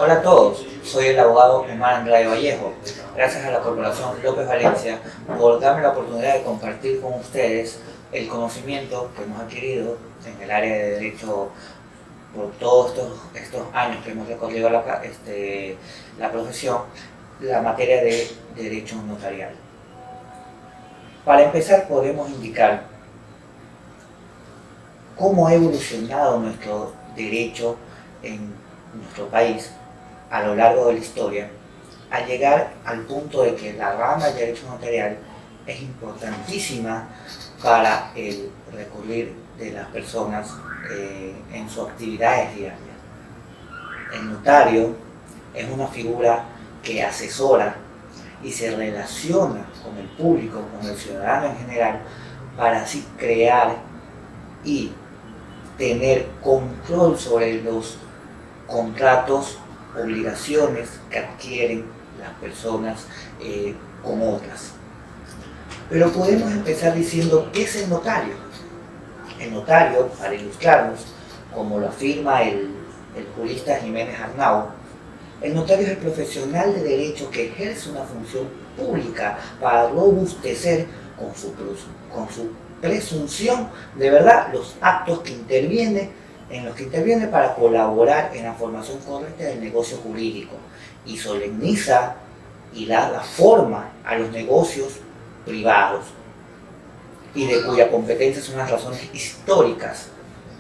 Hola a todos, soy el abogado Omar Andrade Vallejo. Gracias a la Corporación López Valencia por darme la oportunidad de compartir con ustedes el conocimiento que hemos adquirido en el área de derecho por todos estos años que hemos recorrido la profesión, la materia de derecho notarial. Para empezar, podemos indicar cómo ha evolucionado nuestro derecho en nuestro país a lo largo de la historia, al llegar al punto de que la rama del derecho notarial es importantísima para el recurrir de las personas en sus actividades diarias. El notario es una figura que asesora y se relaciona con el público, con el ciudadano en general, para así crear y tener control sobre los contratos, obligaciones que adquieren las personas con otras. Pero podemos empezar diciendo, ¿qué es el notario? El notario, para ilustrarnos, como lo afirma el jurista Jiménez Arnau, el notario es el profesional de derecho que ejerce una función pública para robustecer con su presunción de verdad los actos en los que interviene para colaborar en la formación correcta del negocio jurídico y solemniza y da la forma a los negocios privados y de cuya competencia son las razones históricas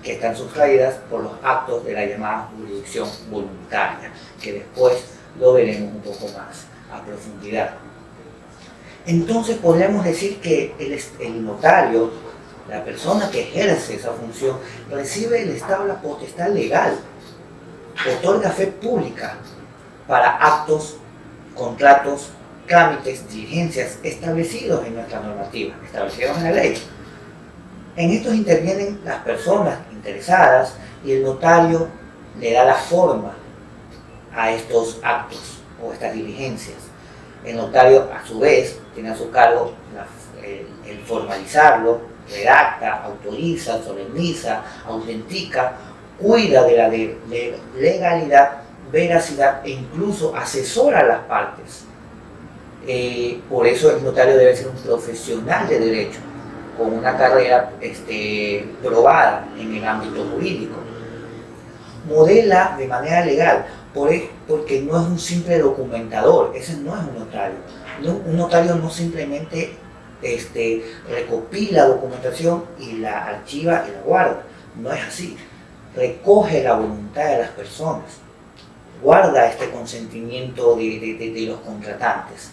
que están sustraídas por los actos de la llamada jurisdicción voluntaria, que después lo veremos un poco más a profundidad. Entonces podríamos decir que el notario, la persona que ejerce esa función, recibe del Estado la potestad legal, otorga fe pública para actos, contratos, trámites, diligencias establecidos en nuestra normativa, establecidos en la ley. En estos intervienen las personas interesadas y el notario le da la forma a estos actos o estas diligencias. El notario, a su vez, tiene a su cargo el formalizarlo, redacta, autoriza, solemniza, autentica, cuida de la legalidad, veracidad e incluso asesora a las partes. Por eso el notario debe ser un profesional de derecho, con una carrera probada en el ámbito jurídico. Modela de manera legal, porque no es un simple documentador, ese no es un notario. Un notario no simplemente recopila documentación y la archiva y la guarda, no es así. Recoge la voluntad de las personas, guarda este consentimiento de los contratantes,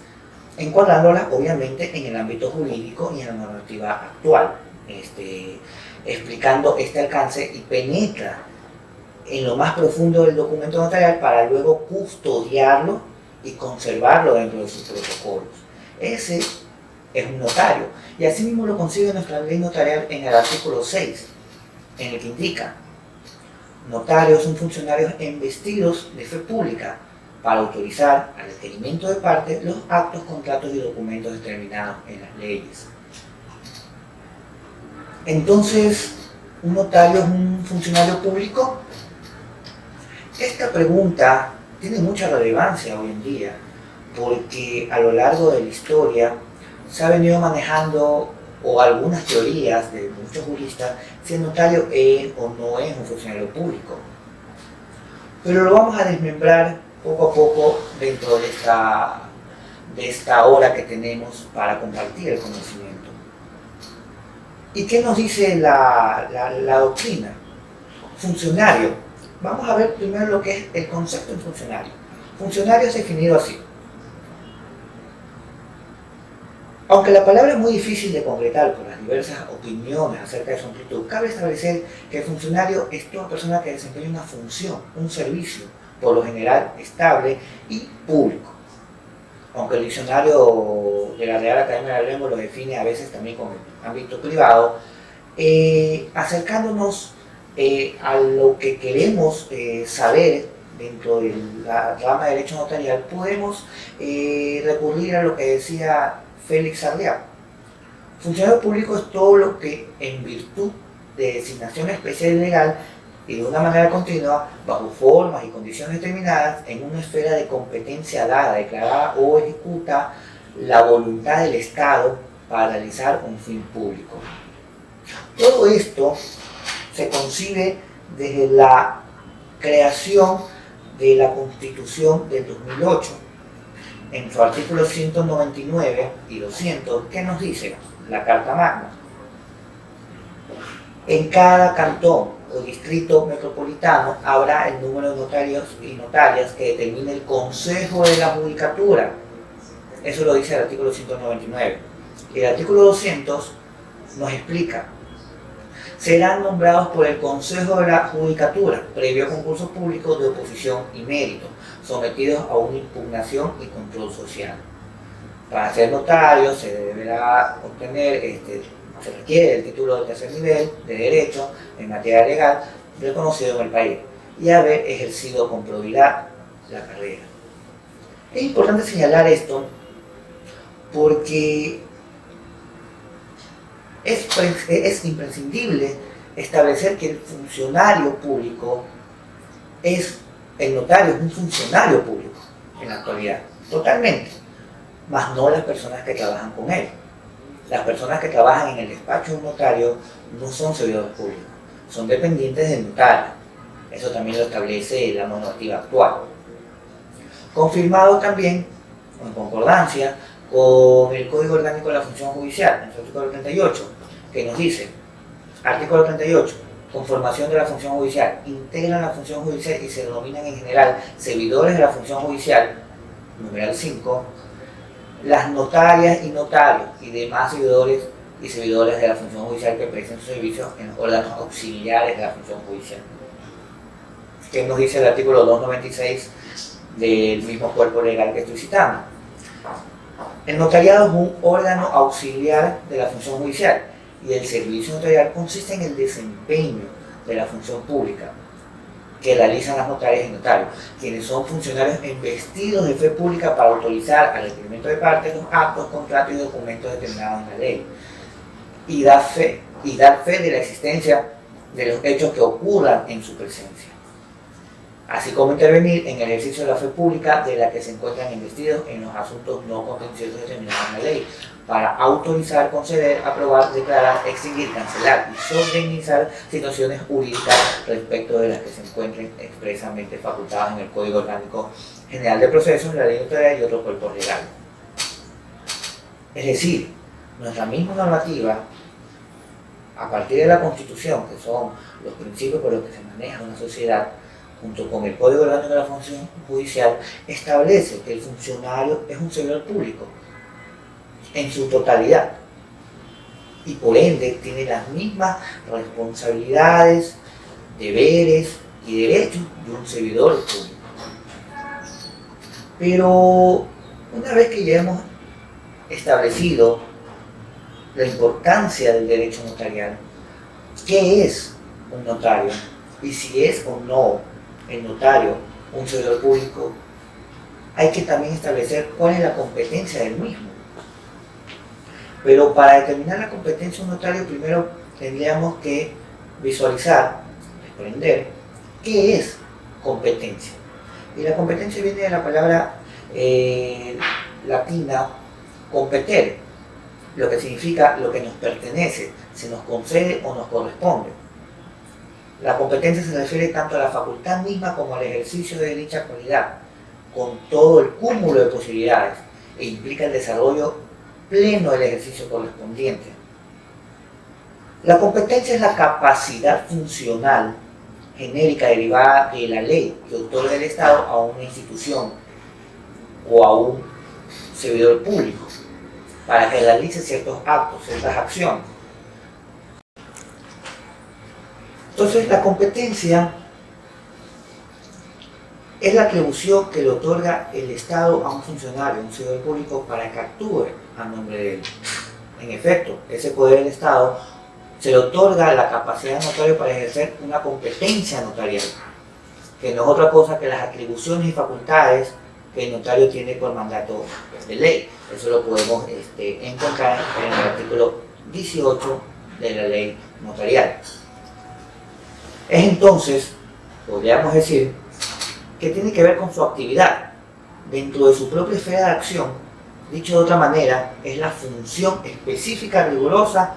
encuadrándolas obviamente en el ámbito jurídico y en la normativa actual, explicando este alcance y penetra en lo más profundo del documento notarial para luego custodiarlo y conservarlo dentro de sus protocolos. Ese es un notario, y así mismo lo consigue nuestra ley notarial en el artículo 6, en el que indica: notarios son funcionarios investidos de fe pública para autorizar al requerimiento de parte los actos, contratos y documentos determinados en las leyes. Entonces, ¿un notario es un funcionario público? Esta pregunta tiene mucha relevancia hoy en día, porque a lo largo de la historia se ha venido manejando, o algunas teorías de muchos juristas, si el notario es o no es un funcionario público. Pero lo vamos a desmembrar poco a poco dentro de esta hora que tenemos para compartir el conocimiento. ¿Y qué nos dice la doctrina? Funcionario. Vamos a ver primero lo que es el concepto de funcionario. Funcionario es definido así. Aunque la palabra es muy difícil de concretar por las diversas opiniones acerca de su amplitud, cabe establecer que el funcionario es toda persona que desempeña una función, un servicio, por lo general estable y público. Aunque el diccionario de la Real Academia de la Lengua lo define a veces también como ámbito privado, acercándonos a lo que queremos saber dentro de la rama de derecho notarial, podemos recurrir a lo que decía Félix Sarriá. Funcionario público es todo lo que, en virtud de designación especial y legal, y de una manera continua, bajo formas y condiciones determinadas, en una esfera de competencia dada, declarada o ejecuta la voluntad del Estado para realizar un fin público. Todo esto se concibe desde la creación de la Constitución del 2008, en su artículo 199 y 200, ¿qué nos dice la Carta Magna? En cada cantón o distrito metropolitano habrá el número de notarios y notarias que determine el Consejo de la Judicatura. Eso lo dice el artículo 199. Y el artículo 200 nos explica: serán nombrados por el Consejo de la Judicatura, previo concurso público de oposición y mérito, sometidos a una impugnación y control social. Para ser notario se deberá obtener, se requiere el título de tercer nivel de Derecho en materia legal reconocido en el país y haber ejercido con probidad la carrera. Es importante señalar esto porque es imprescindible establecer que el funcionario público el notario es un funcionario público en la actualidad, totalmente, más no las personas que trabajan con él. Las personas que trabajan en el despacho de un notario no son servidores públicos, son dependientes del notario. Eso también lo establece la normativa actual. Confirmado también, en concordancia, con el Código Orgánico de la Función Judicial, en su artículo 38, que nos dice, artículo 38, conformación de la función judicial, integran la función judicial y se denominan en general servidores de la función judicial, numeral 5, las notarias y notarios y demás servidores y servidoras de la función judicial que presten sus servicios en los órganos auxiliares de la función judicial. ¿Qué nos dice el artículo 296 del mismo cuerpo legal que estoy citando? El notariado es un órgano auxiliar de la función judicial y el servicio notarial consiste en el desempeño de la función pública que realizan las notarias y notarios, quienes son funcionarios investidos de fe pública para autorizar al requerimiento de parte los actos, contratos y documentos determinados en la ley y dar fe de la existencia de los hechos que ocurran en su presencia, así como intervenir en el ejercicio de la fe pública de la que se encuentran investidos en los asuntos no contenciosos determinados en la ley, para autorizar, conceder, aprobar, declarar, extinguir, cancelar y solemnizar situaciones jurídicas respecto de las que se encuentren expresamente facultadas en el Código Orgánico General de Procesos, la Ley Notarial y otros cuerpos legales. Es decir, nuestra misma normativa, a partir de la Constitución, que son los principios por los que se maneja una sociedad, junto con el Código Orgánico de la Función Judicial, establece que el funcionario es un servidor público en su totalidad y por ende tiene las mismas responsabilidades, deberes y derechos de un servidor público. Pero una vez que ya hemos establecido la importancia del derecho notarial, ¿qué es un notario? Y si es o no el notario un servidor público, hay que también establecer cuál es la competencia del mismo. Pero para determinar la competencia de un notario, primero tendríamos que visualizar, desprender, qué es competencia. Y la competencia viene de la palabra latina competere, lo que significa lo que nos pertenece, se nos concede o nos corresponde. La competencia se refiere tanto a la facultad misma como al ejercicio de dicha cualidad, con todo el cúmulo de posibilidades, e implica el desarrollo pleno del ejercicio correspondiente. La competencia es la capacidad funcional genérica derivada de la ley que otorga el Estado a una institución o a un servidor público para que realice ciertos actos, ciertas acciones. Entonces, la competencia es la atribución que le otorga el Estado a un funcionario, a un servidor público, para que actúe a nombre de él. En efecto, ese poder del Estado se le otorga la capacidad del notario para ejercer una competencia notarial, que no es otra cosa que las atribuciones y facultades que el notario tiene por mandato de ley. Eso lo podemos encontrar en el artículo 18 de la ley notarial. Es entonces, podríamos decir, que tiene que ver con su actividad. Dentro de su propia esfera de acción, dicho de otra manera, es la función específica rigurosa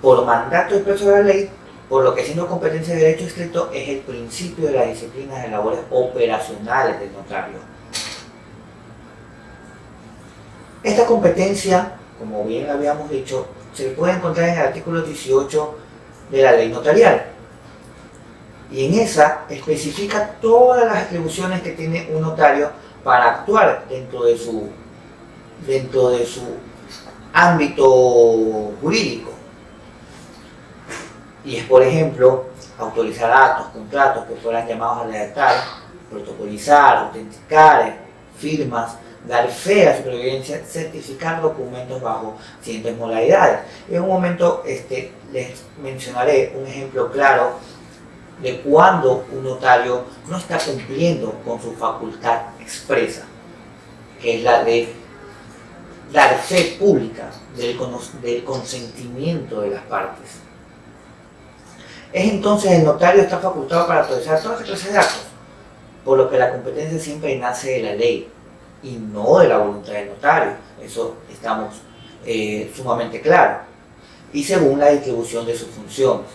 por mandato expreso de la ley, por lo que siendo competencia de derecho estricto es el principio de las disciplinas de labores operacionales del notario. Esta competencia, como bien habíamos dicho, se puede encontrar en el artículo 18 de la ley notarial. Y en esa especifica todas las atribuciones que tiene un notario para actuar dentro de su ámbito jurídico. Y es, por ejemplo, autorizar actos, contratos que fueran llamados a redactar, protocolizar, autenticar, firmas, dar fe a supervivencia, certificar documentos bajo siguientes modalidades. En un momento les mencionaré un ejemplo claro de cuando un notario no está cumpliendo con su facultad expresa, que es la de dar fe pública del consentimiento de las partes. Es entonces el notario está facultado para autorizar todas las clases de actos, por lo que la competencia siempre nace de la ley y no de la voluntad del notario. Eso estamos sumamente claros. Y según la distribución de sus funciones.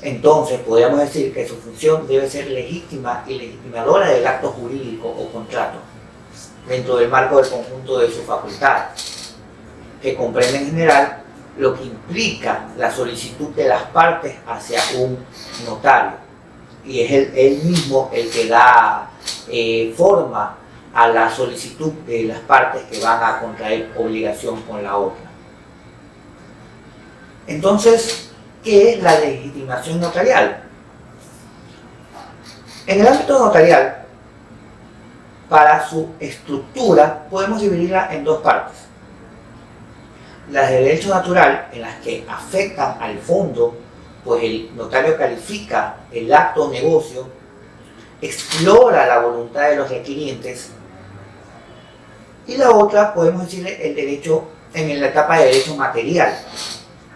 Entonces, podríamos decir que su función debe ser legítima y legitimadora del acto jurídico o contrato, dentro del marco del conjunto de sus facultades, que comprende en general lo que implica la solicitud de las partes hacia un notario. Y es él mismo el que da forma a la solicitud de las partes que van a contraer obligación con la otra. Entonces, ¿qué es la legitimación notarial? En el ámbito notarial, para su estructura, podemos dividirla en dos partes. Las de derecho natural, en las que afectan al fondo, pues el notario califica el acto o negocio, explora la voluntad de los requirientes, y la otra, podemos decirle, el derecho en la etapa de derecho material,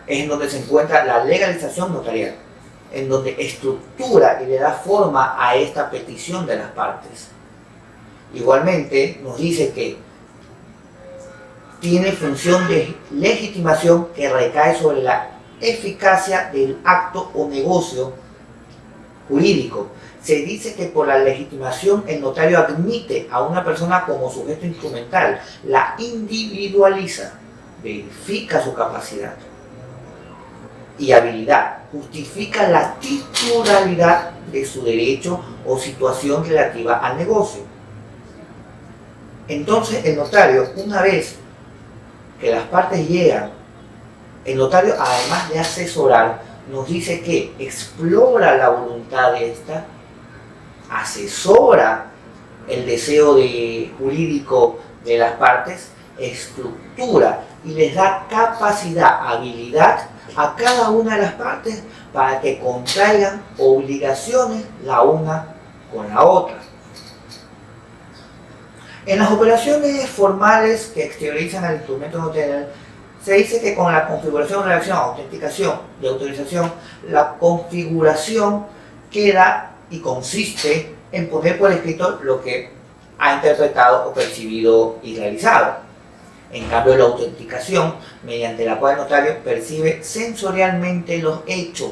es en donde se encuentra la legalización notarial, en donde estructura y le da forma a esta petición de las partes. Igualmente, nos dice que tiene función de legitimación que recae sobre la eficacia del acto o negocio jurídico. Se dice que por la legitimación el notario admite a una persona como sujeto instrumental, la individualiza, verifica su capacidad y habilidad, justifica la titularidad de su derecho o situación relativa al negocio. Entonces el notario, una vez que las partes llegan, el notario, además de asesorar, nos dice que explora la voluntad de esta, asesora el deseo jurídico de las partes, estructura y les da capacidad, habilidad a cada una de las partes para que contraigan obligaciones la una con la otra. En las operaciones formales que exteriorizan al instrumento notarial, se dice que con la configuración, redacción, autenticación y autorización, la configuración queda y consiste en poner por escrito lo que ha interpretado o percibido y realizado. En cambio, la autenticación, mediante la cual el notario percibe sensorialmente los hechos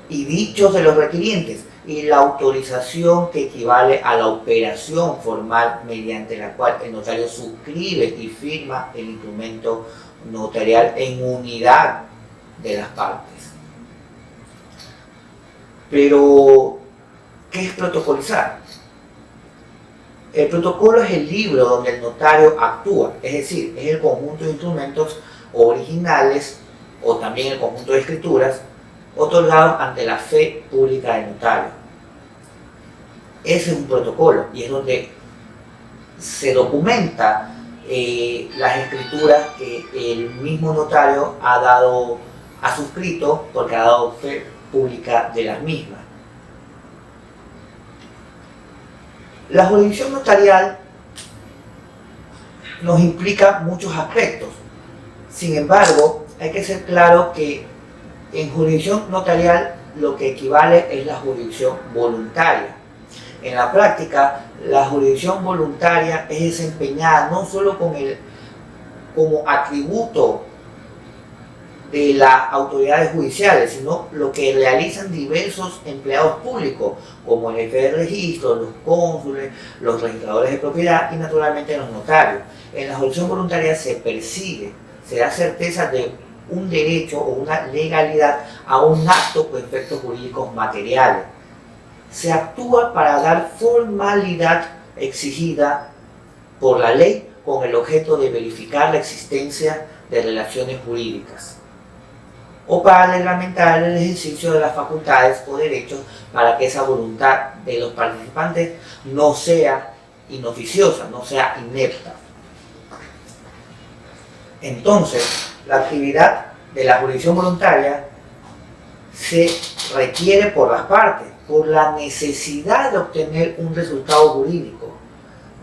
y dichos de los requirientes, y la autorización que equivale a la operación formal mediante la cual el notario suscribe y firma el instrumento notarial en unidad de las partes. Pero, ¿qué es protocolizar? El protocolo es el libro donde el notario actúa, es decir, es el conjunto de instrumentos originales o también el conjunto de escrituras otorgados ante la fe pública del notario. Ese es un protocolo y es donde se documenta las escrituras que el mismo notario ha suscrito porque ha dado fe pública de las mismas. La jurisdicción notarial nos implica muchos aspectos. Sin embargo, hay que ser claro que en jurisdicción notarial lo que equivale es la jurisdicción voluntaria. En la práctica, la jurisdicción voluntaria es desempeñada no solo como atributo de las autoridades judiciales, sino lo que realizan diversos empleados públicos, como el jefe de registro, los cónsules, los registradores de propiedad y naturalmente los notarios. En la jurisdicción voluntaria se persigue, se da certeza de un derecho o una legalidad a un acto con efectos jurídicos materiales. Se actúa para dar formalidad exigida por la ley con el objeto de verificar la existencia de relaciones jurídicas o para reglamentar el ejercicio de las facultades o derechos para que esa voluntad de los participantes no sea inoficiosa, no sea inepta. Entonces, la actividad de la jurisdicción voluntaria se requiere por las partes, por la necesidad de obtener un resultado jurídico.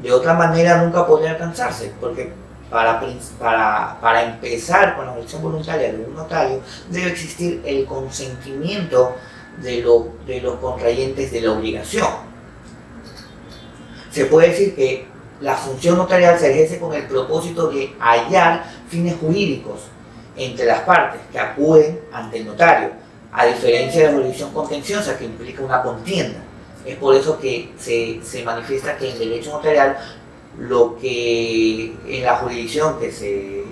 De otra manera nunca podría alcanzarse, porque para empezar con la jurisdicción voluntaria de un notario debe existir el consentimiento de los contrayentes de la obligación. Se puede decir que la función notarial se ejerce con el propósito de hallar fines jurídicos entre las partes que acuden ante el notario, a diferencia de la jurisdicción contenciosa que implica una contienda. Es por eso que se manifiesta que en derecho notarial lo que en la jurisdicción que se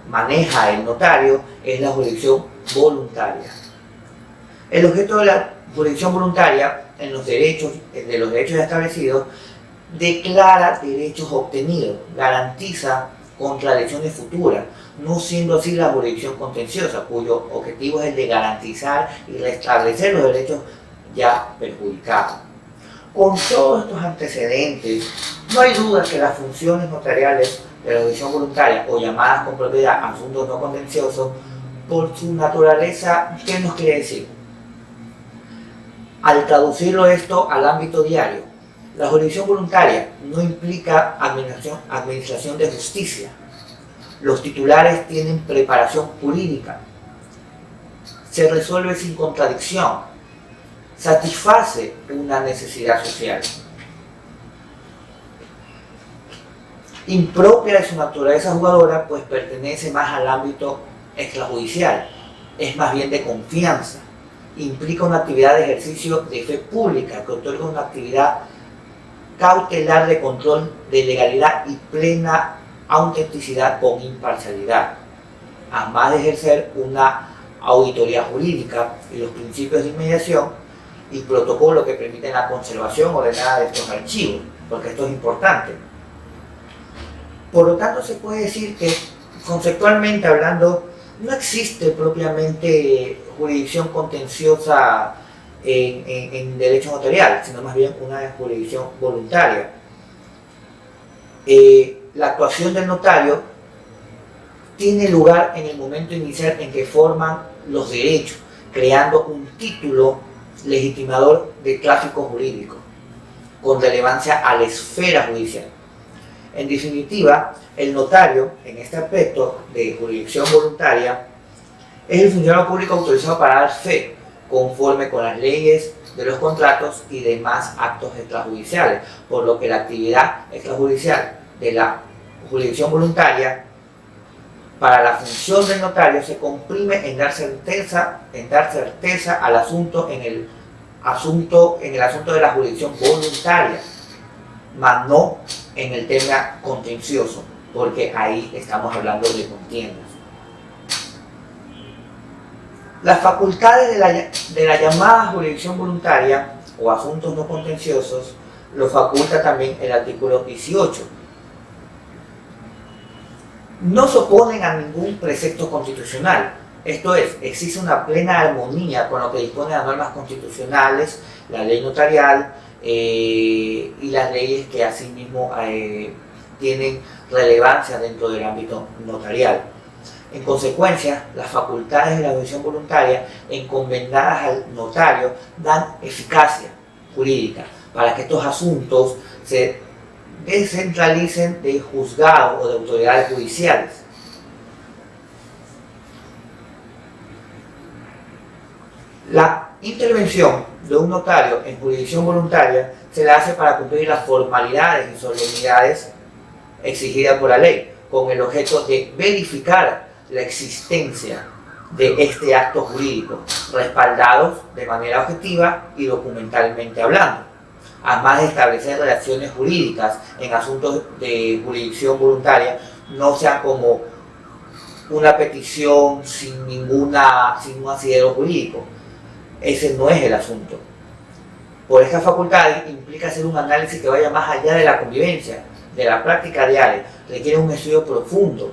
maneja el notario es la jurisdicción voluntaria. El objeto de la jurisdicción voluntaria de los derechos ya establecidos declara derechos obtenidos, garantiza contradicciones futuras, no siendo así la jurisdicción contenciosa, cuyo objetivo es el de garantizar y restablecer los derechos ya perjudicados. Con todos estos antecedentes, no hay duda que las funciones notariales de la jurisdicción voluntaria, o llamadas con propiedad asuntos no contenciosos, por su naturaleza, ¿qué nos quiere decir? Al traducirlo esto al ámbito diario, la jurisdicción voluntaria no implica administración de justicia. Los titulares tienen preparación jurídica, se resuelve sin contradicción, satisface una necesidad social. Impropia de su naturaleza jugadora, pues pertenece más al ámbito extrajudicial, es más bien de confianza, implica una actividad de ejercicio de fe pública que otorga una actividad cautelar de control de legalidad y plena autenticidad con imparcialidad, además de ejercer una auditoría jurídica y los principios de inmediación y protocolo que permiten la conservación ordenada de estos archivos, porque esto es importante. Por lo tanto, se puede decir que, conceptualmente hablando, no existe propiamente jurisdicción contenciosa en derecho notarial, sino más bien una jurisdicción voluntaria. La actuación del notario tiene lugar en el momento inicial en que forman los derechos, creando un título legitimador de tráfico jurídico, con relevancia a la esfera judicial. En definitiva, el notario, en este aspecto de jurisdicción voluntaria, es el funcionario público autorizado para dar fe, conforme con las leyes de los contratos y demás actos extrajudiciales, por lo que la actividad extrajudicial de la jurisdicción voluntaria para la función del notario se comprime en dar certeza al asunto en el asunto de la jurisdicción voluntaria, mas no en el tema contencioso, porque ahí estamos hablando de contiendas. Las facultades de la llamada jurisdicción voluntaria o asuntos no contenciosos lo faculta también el artículo 18. No se oponen a ningún precepto constitucional, esto es, existe una plena armonía con lo que disponen las normas constitucionales, la ley notarial y las leyes que asimismo tienen relevancia dentro del ámbito notarial. En consecuencia, las facultades de la jurisdicción voluntaria encomendadas al notario dan eficacia jurídica para que estos asuntos se descentralicen de juzgados o de autoridades judiciales. La intervención de un notario en jurisdicción voluntaria se la hace para cumplir las formalidades y solemnidades exigidas por la ley, con el objeto de verificar la existencia de este acto jurídico, respaldados de manera objetiva y documentalmente hablando, además de establecer relaciones jurídicas en asuntos de jurisdicción voluntaria, no sean como una petición sin un asidero jurídico. Ese no es el asunto. Por estas facultades implica hacer un análisis que vaya más allá de la convivencia, de la práctica diaria, requiere un estudio profundo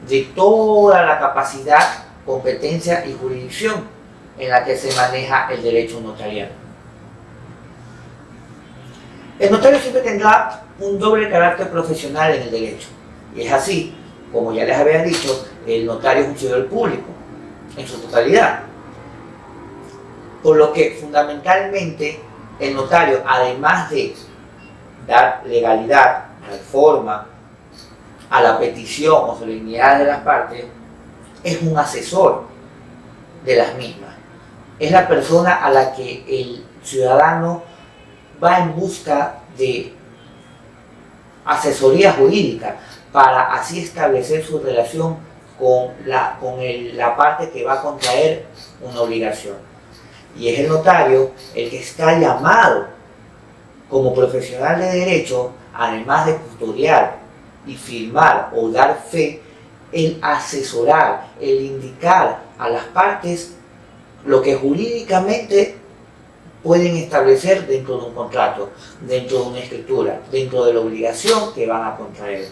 de toda la capacidad, competencia y jurisdicción en la que se maneja el derecho notarial. El notario siempre tendrá un doble carácter profesional en el derecho, y es así, como ya les había dicho, el notario es un servidor público en su totalidad, por lo que fundamentalmente el notario, además de dar legalidad, reforma a la petición o solemnidad de las partes, es un asesor de las mismas. Es la persona a la que el ciudadano va en busca de asesoría jurídica para así establecer su relación con la parte que va a contraer una obligación. Y es el notario el que está llamado como profesional de derecho, además de custodiar y firmar o dar fe, el asesorar, el indicar a las partes lo que jurídicamente pueden establecer dentro de un contrato, dentro de una escritura, dentro de la obligación que van a contraer.